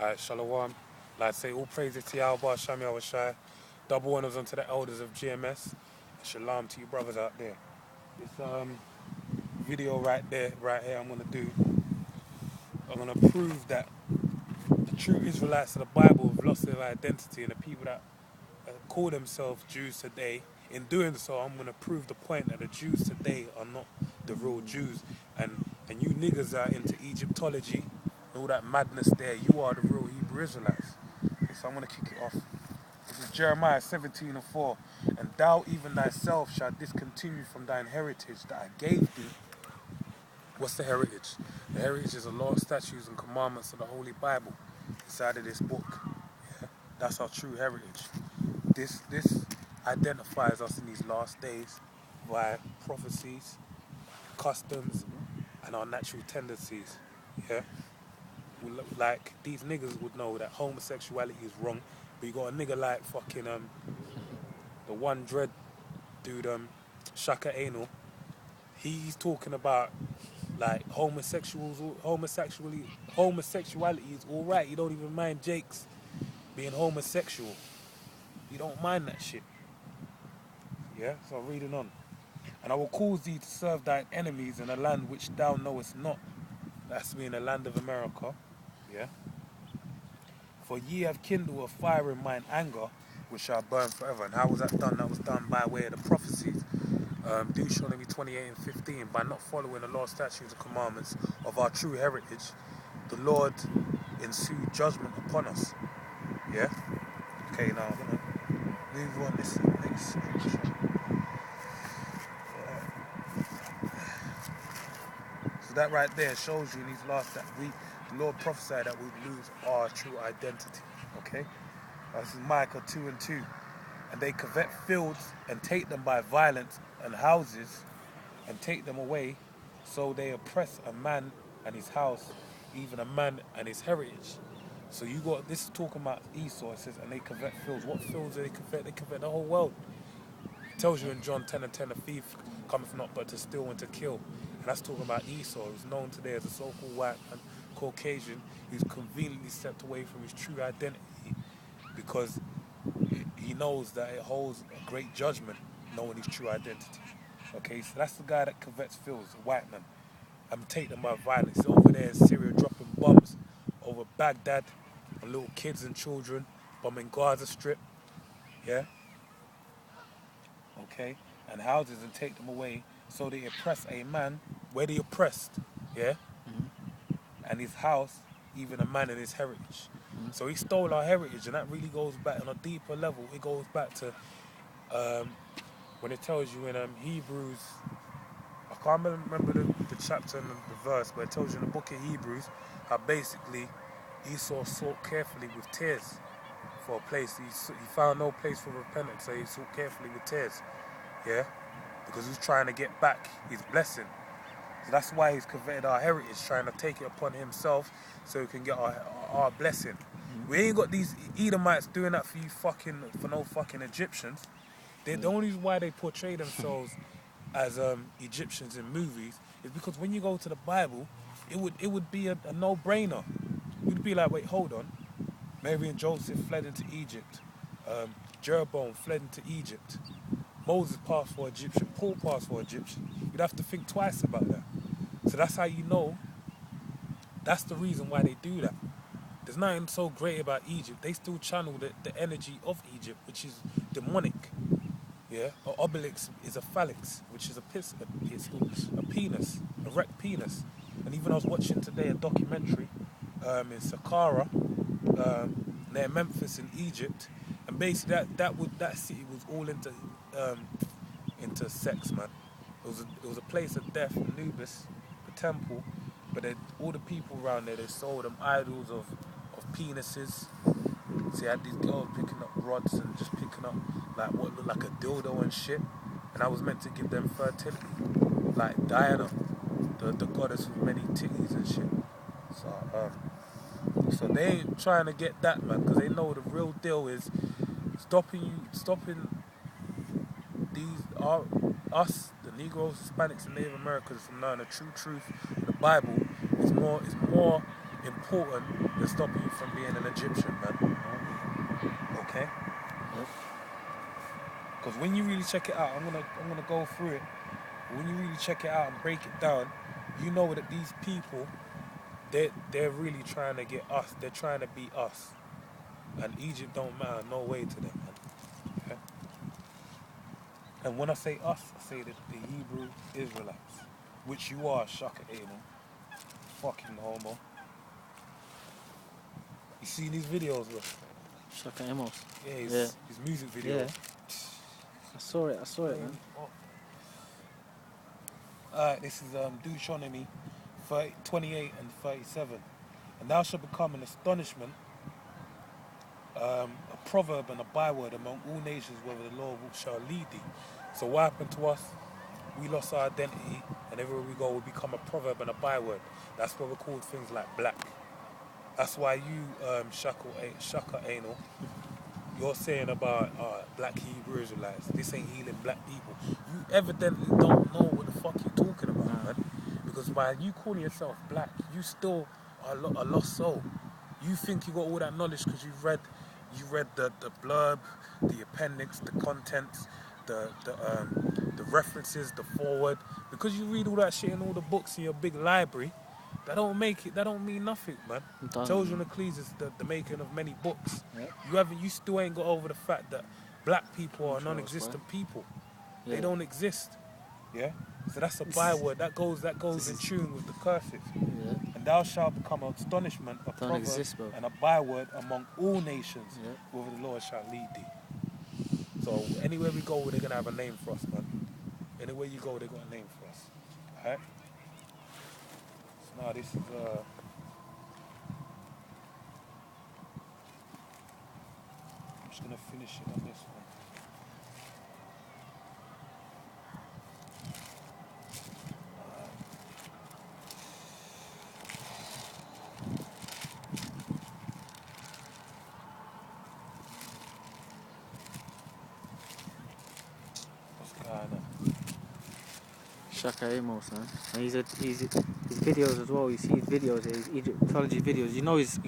Alright, Shalom. Like I say, all praises to Yahweh, Shami Awashai. Double honors unto the elders of GMS. Shalom to you brothers out there. This video right here, I'm gonna prove that the true Israelites of the Bible have lost their identity, and the people that call themselves Jews today, in doing so, I'm gonna prove the point that the Jews today are not the real Jews, and you niggas are into Egyptology and all that madness there. You are the real Hebrew Israelites. So I'm gonna kick it off. This is Jeremiah 17:4. And thou even thyself shalt discontinue from thine heritage that I gave thee. What's the heritage? The heritage is the law, statutes, and commandments of the Holy Bible inside of this book. Yeah? That's our true heritage. This identifies us in these last days via prophecies, customs, and our natural tendencies. Yeah? Like, these niggas would know that homosexuality is wrong, but you got a nigga like fucking the one dread dude, Shaka Anal. He's talking about like homosexuality is alright. You don't even mind Jake's being homosexual. You don't mind that shit. Yeah, so reading on. And I will cause thee to serve thine enemies in a land which thou knowest not. That's me in the land of America. Yeah. For ye have kindled a fire in mine anger, which shall burn forever. And how was that done? That was done by way of the prophecies. Deuteronomy 28:15. By not following the law, statutes, and commandments of our true heritage, the Lord ensued judgment upon us. Yeah? Okay, now I'm going to move on this next scripture. So that right there shows you in these last that the Lord prophesied that we lose our true identity. Okay? This is Micah 2:2. And they covet fields and take them by violence, and houses and take them away. So they oppress a man and his house, even a man and his heritage. So you got this is talking about Esau. It says, and they covet fields. What fields do they covet? They covet the whole world. It tells you in John 10:10, a thief cometh not but to steal and to kill. And that's talking about Esau, who's known today as a so-called white man, Caucasian, who's conveniently stepped away from his true identity because he knows that it holds a great judgment, knowing his true identity. Okay, so that's the guy that covets fields, a white man. And take them by violence. He's over there in Syria dropping bombs over Baghdad on little kids and children, bombing Gaza Strip. Yeah? Okay? And houses and take them away. So they oppress a man where they oppressed. Yeah? And his house, even a man in his heritage. So he stole our heritage, and that really goes back on a deeper level. It goes back to when it tells you in Hebrews, I can't remember the chapter and the verse, but it tells you in the book of Hebrews how basically Esau sought carefully with tears for a place. He found no place for repentance, so he sought carefully with tears. Yeah? Because he was trying to get back his blessing. So that's why he's coveted our heritage, trying to take it upon himself so he can get our blessing. We ain't got these Edomites doing that for you for no fucking Egyptians. The only reason why they portray themselves as Egyptians in movies is because when you go to the Bible, it would be a no-brainer. You'd be like, wait, hold on. Mary and Joseph fled into Egypt. Jeroboam fled into Egypt. Moses passed for Egyptian. Paul passed for Egyptian. You'd have to think twice about that. So that's how you know. That's the reason why they do that. There's nothing so great about Egypt. They still channel the energy of Egypt, which is demonic. Yeah, an obelix is a phalanx, which is a penis, a wrecked penis. And even I was watching today a documentary in Saqqara, near Memphis in Egypt, and basically that city was all into sex, man. It was a place of death, Anubis, the temple, but all the people around there, they sold them idols of penises. So you had these girls picking up rods and just picking up like what looked like a dildo and shit. And I was meant to give them fertility. Like Diana, the goddess with many titties and shit. So they ain't trying to get that, man, because they know the real deal is stopping us, the Negroes, Hispanics, and Native Americans from knowing the true truth of the Bible is more important than stopping you from being an Egyptian, man. Okay? Because when you really check it out, I'm gonna go through it. When you really check it out and break it down, you know that these people, they're really trying to get us. They're trying to be us, and Egypt don't matter no way to them, man. Okay? And when I say us, I say that the Hebrew Israelites, which you are, Shaka Abel, fucking homo. You seen these videos, bro? Shaka Amos. Yeah, his music videos. Yeah. I saw it, man. Alright, this is Deuteronomy 28 and 37. And thou shalt become an astonishment, a proverb and a byword among all nations, whether the Lord shall lead thee. So what happened to us? We lost our identity, and everywhere we go, we become a proverb and a byword. That's why we're called things like black. That's why you, Shaka Anal, you're saying about black Hebrew Israelites. This ain't healing black people. You evidently don't know what the fuck you're talking about, man. Because by you calling yourself black, you still are a lost soul. You think you got all that knowledge because you read the blurb, the appendix, the contents, the references, the forward. Because you read all that shit in all the books in your big library, that don't mean nothing, man. It tells you in Ecclesiastes the making of many books. Yep. You still ain't got over the fact that black people are non-existent people. Yeah. They don't exist. Yeah? So that's a byword that goes in tune with the curses. Yeah. And thou shalt become an astonishment, a proverb, and a byword among all nations, whether the Lord shall lead thee. So anywhere we go, they're gonna have a name for us, man. Anywhere you go, they got a name for us. Alright? No, this is I'm just gonna finish it on this one. What's going on? Shaka Amos, man. And his videos as well. You see his videos, his Egyptology videos. You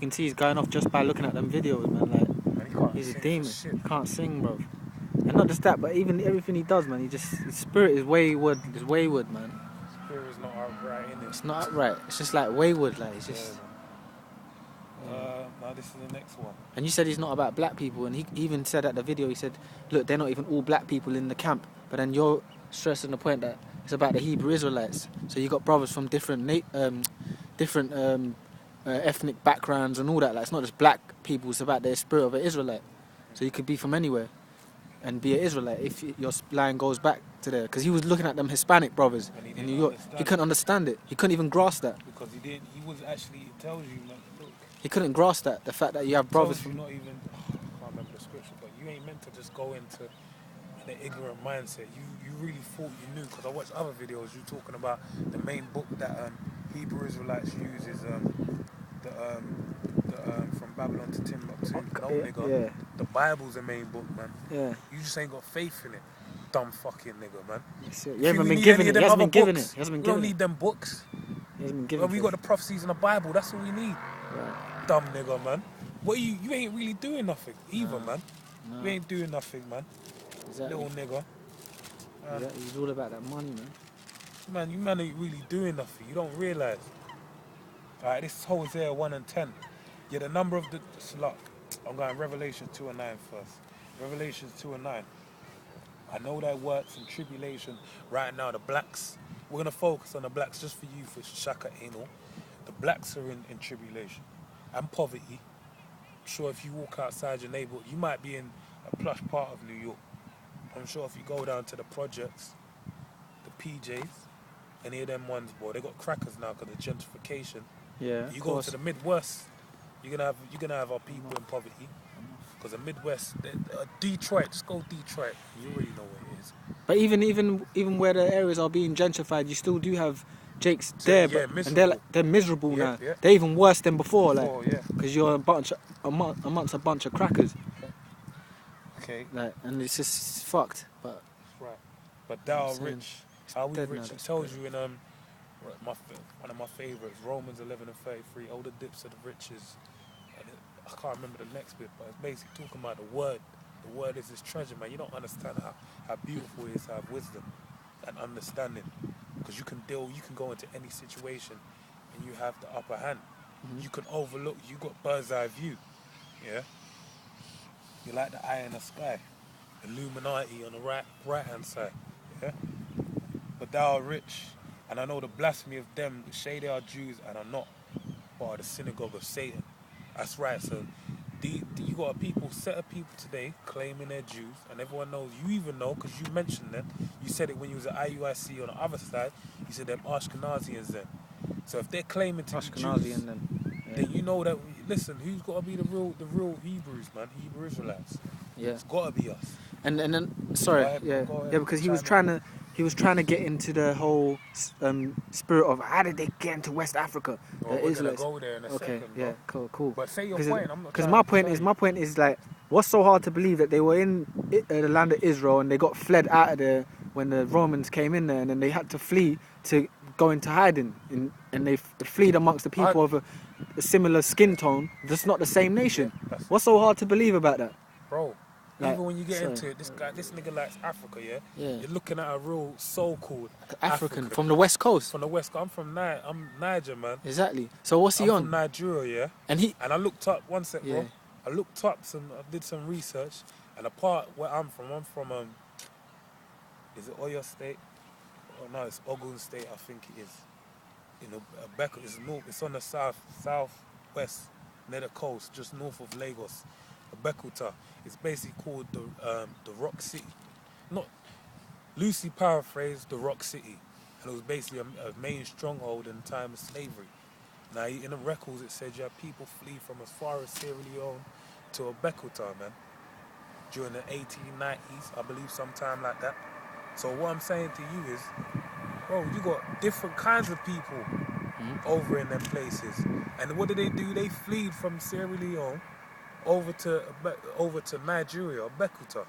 can see he's going off just by looking at them videos, man. Like, he's a demon. He can't sing, bro. And not just that, but even everything he does, man. His spirit is wayward. It's wayward, man. Spirit is not upright, innit? It's not upright. It's just like wayward, like it's just. Now this is the next one. And you said he's not about black people, and he even said at the video, he said, look, they're not even all black people in the camp. But then you're stressing the point that it's about the Hebrew Israelites. So you got brothers from different ethnic backgrounds and all that. Like, it's not just black people, it's about their spirit of an Israelite. So you could be from anywhere and be an Israelite if your line goes back to there. Because he was looking at them Hispanic brothers in New York. He couldn't understand it. He couldn't even grasp that. Because he was actually, it tells you, like, look. He couldn't grasp that, the fact that you have brothers from... Not even, I can't remember the scripture, but you ain't meant to just go into an ignorant mindset. You really thought you knew, because I watched other videos you talking about the main book that Hebrew Israelites use is From Babylon to Timbuktu. No, nigga. Yeah. The Bible's the main book, man. Yeah. You just ain't got faith in it. Dumb fucking nigga, man. You haven't been given it. He hasn't been given it. We don't need them books. He hasn't been given it. We got the prophecies in the Bible. That's all we need. Right. Dumb nigga, man. What you ain't really doing nothing either, man. No. You ain't doing nothing, man. Exactly. Little nigga. Exactly. He's all about that money, man. Man, you man ain't really doing nothing. You don't realise. Alright, this is Hosea 1 and 10. Yeah, the number of the slot. I'm going Revelation 2 and 9 first. Revelation 2 and 9. I know that works in tribulation. Right now, the blacks, we're going to focus on the blacks just for you, for Shaka Anal. The blacks are in tribulation and poverty. I'm sure if you walk outside your neighborhood, you might be in a plush part of New York. I'm sure if you go down to the projects, the PJs, any of them ones, boy, they got crackers now because of gentrification. Yeah. You go to the Midwest, you're gonna have our people in poverty. Because the Midwest, Detroit, just go Detroit. You already know where it is. But even where the areas are being gentrified, you still do have Jakes there, yeah, and they're miserable now. Yeah. They're even worse than before, because you're amongst a bunch of crackers. Okay. And it's just fucked. But right. But thou art rich. Are we rich? It tells you in One of my favorites, Romans 11:33. All the dips of the riches. And I can't remember the next bit, but it's basically talking about the word. The word is his treasure, man. You don't understand how beautiful it is to have wisdom and understanding, because you can go into any situation, and you have the upper hand. You can overlook. You got bird's eye view. Yeah. You're like the eye in the sky. Illuminati on the right hand side. Yeah. But thou art rich, and I know the blasphemy of them that say they are Jews and are not, but are the synagogue of Satan. That's right. So you got a set of people today claiming they're Jews, and everyone knows. You even know because you mentioned them. You said it when you was at IUIC on the other side. You said them Ashkenazians then. So if they're claiming to be Jews, then you know that. Listen, who's got to be the real Hebrews, man? Hebrew Israelites. Yeah. It's got to be us. And then sorry, Go ahead, because he was trying to get into the whole spirit of how did they get into West Africa? Well, we're gonna go there in a second. Yeah, bro. cool. But say your point. Because my point is like, what's so hard to believe that they were in the land of Israel and they got fled out of there when the Romans came in there, and then they had to flee to go into hiding, and they fled amongst the people of a similar skin tone, just not the same nation. Yeah, what's so hard to believe about that, bro? Like, even when you get into it, this nigga likes Africa, yeah? Yeah. You're looking at a real so-called African from the West Coast. From the West Coast. I'm Niger, man. Exactly. So what's he I'm on? from Nigeria, yeah? And I looked up, one sec, bro. I looked up I did some research, and the part where I'm from, is it Oyo State? Oh, no, it's Ogun State, I think it is. You know, Becca, it's on the southwest, near the coast, just north of Lagos. Bekuta. It's basically called the Rock City. Not loosely paraphrased, the Rock City. And it was basically a main stronghold in the time of slavery. Now, in the records, it said you had people flee from as far as Sierra Leone to Bekuta, man. During the 1890s, I believe, sometime like that. So what I'm saying to you is, bro, you got different kinds of people over in them places. And what did? They fled from Sierra Leone over to Nigeria, Bekuta.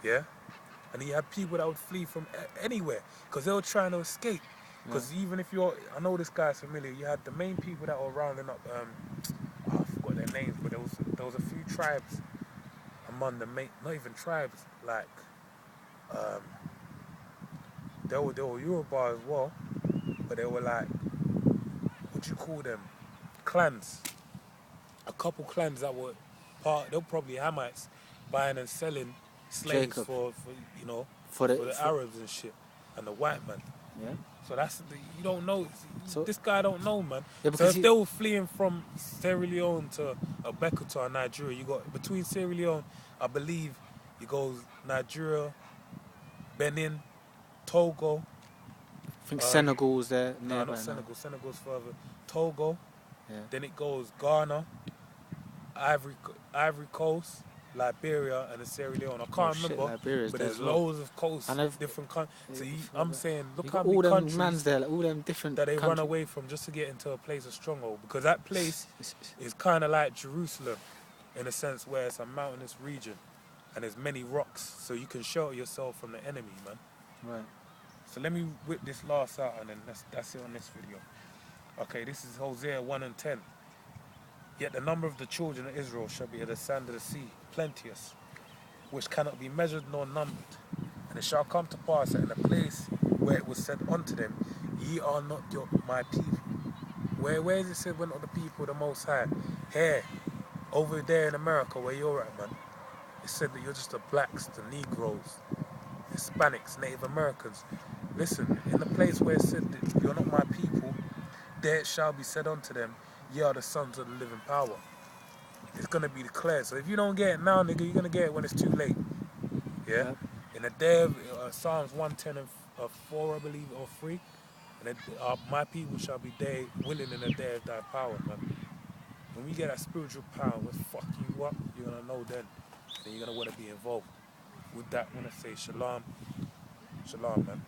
Yeah? And you had people that would flee from anywhere because they were trying to escape. Because even if I know this guy's familiar, you had the main people that were rounding up, I forgot their names, but there was a few tribes among the main, not even tribes, like, they were Yoruba as well, but they were like, what do you call them? Clans. A couple clans that were they're probably Hamites, buying and selling slaves for the Arabs and shit, and the white man. Yeah. So you don't know. So, this guy don't know, man. Yeah, so if they were fleeing from Sierra Leone to Bekuta in Nigeria, you got between Sierra Leone, I believe, you go Nigeria, Benin, Togo. I think Senegal's there. No, not Senegal. Senegal's further. Togo. Yeah. Then it goes Ghana, Ivory Coast, Liberia, and Sierra Leone. I can't remember, but there's loads of coasts, different countries. So I'm saying, look how many countries man's there, like, all them different that they run away from just to get into a place of stronghold. Because that place is kind of like Jerusalem, in a sense where it's a mountainous region, and there's many rocks, so you can shelter yourself from the enemy, man. Right. So let me whip this last out, and then that's it on this video. Okay, this is Hosea 1:10. Yet the number of the children of Israel shall be as the sand of the sea, plenteous, which cannot be measured nor numbered. And it shall come to pass that in the place where it was said unto them, ye are not my people. Where is it said we're not the people of the Most High? Here, over there in America where you're at, man. It said that you're just the blacks, the Negroes, Hispanics, Native Americans. Listen, in the place where it said that you're not my people, there it shall be said unto them, ye are the sons of the living power. It's going to be declared. So if you don't get it now, nigga, you're going to get it when it's too late. Yeah? In the day of Psalms 110 and 4, I believe, or 3, and my people shall be willing in the day of thy power, man. When we get that spiritual power, we'll fuck you up, you're going to know then. Then you're going to want to be involved. With that, I want to say shalom. Shalom, man.